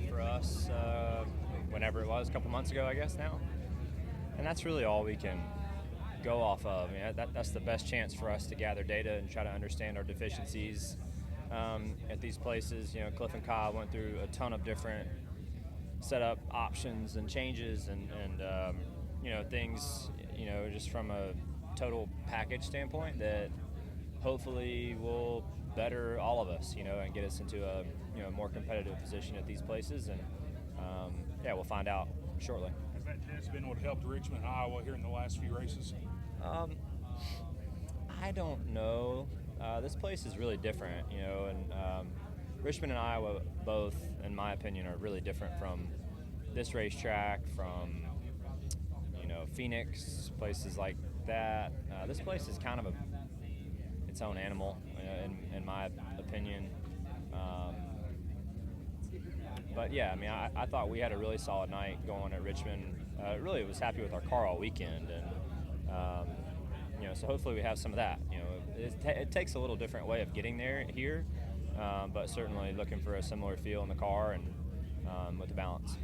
for us whenever it was, a couple months ago, I guess now. And that's really all we can go off of. I mean, that's the best chance for us to gather data and try to understand our deficiencies at these places. You know, Cliff and Kyle went through a ton of different setup options and changes and you know, things, you know, just from a total package standpoint that hopefully will better all of us, you know, and get us into a, you know, more competitive position at these places. And yeah, we'll find out shortly. Has that test been what helped Richmond and Iowa here in the last few races? I don't know. This place is really different, you know, and Richmond and Iowa both, in my opinion, are really different from this racetrack, from, you know, Phoenix, places like that. This place is kind of its own animal, in my opinion. But yeah, I mean, I thought we had a really solid night going at Richmond. Really was happy with our car all weekend, and you know, so hopefully we have some of that. You know, it takes a little different way of getting there here, but certainly looking for a similar feel in the car and with the balance.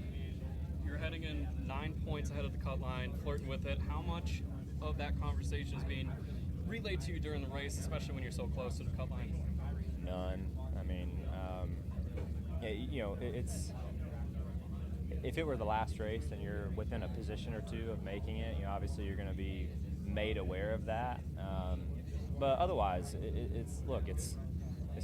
You're heading in 9 points ahead of the cut line, flirting with it. How much of that conversation is being relayed to you during the race, especially when you're so close to the cut line? None. I mean, yeah, you know, it's, if it were the last race and you're within a position or two of making it, you know, obviously you're going to be made aware of that. But otherwise, it's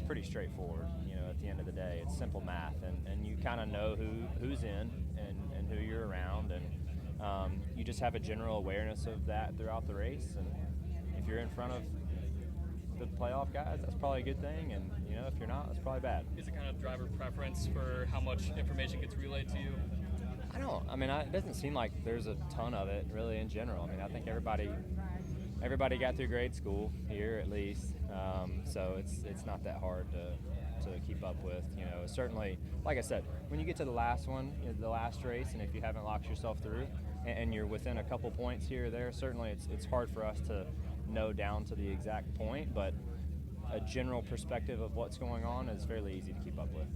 pretty straightforward. You know, at the end of the day, it's simple math, and you kind of know who's in and who you're around, and you just have a general awareness of that throughout the race. And if you're in front of the playoff guys, that's probably a good thing, and you know, if you're not, that's probably bad. Is it kind of driver preference for how much information gets relayed to you? I mean, it doesn't seem like there's a ton of it really in general. I mean, I think everybody got through grade school here at least, so it's not that hard to keep up with. You know, certainly, like I said, when you get to the last one, you know, the last race, and if you haven't locked yourself through, and you're within a couple points here or there, certainly it's hard for us to know down to the exact point, but a general perspective of what's going on is fairly easy to keep up with.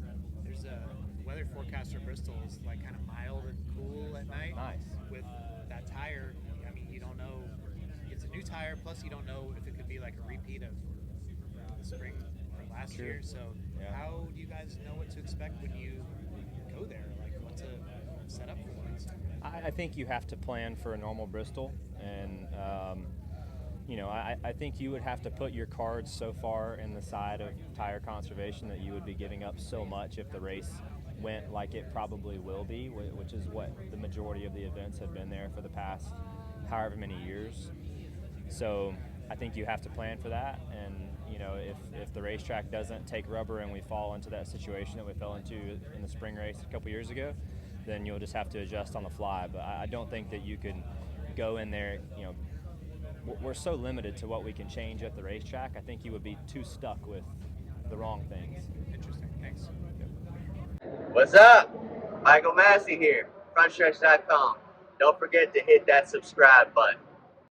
There's a weather forecast for Bristol is like kind of mild and cool at night. Nice. With that tire, I mean, you don't know. It's a new tire, plus you don't know if it could be like a repeat of the spring from last year. So yeah. How do you guys know what to expect when you go there? Like what to set up for it? I think you have to plan for a normal Bristol, and you know, I think you would have to put your cards so far in the side of tire conservation that you would be giving up so much if the race went like it probably will be, which is what the majority of the events have been there for the past however many years. So I think you have to plan for that, and you know, if the racetrack doesn't take rubber and we fall into that situation that we fell into in the spring race a couple years ago, then you'll just have to adjust on the fly. But I don't think that you can go in there, you know, we're so limited to what we can change at the racetrack. I think you would be too stuck with the wrong things. Interesting. Thanks. What's up? Michael Massie here, Frontstretch.com. Don't forget to hit that subscribe button.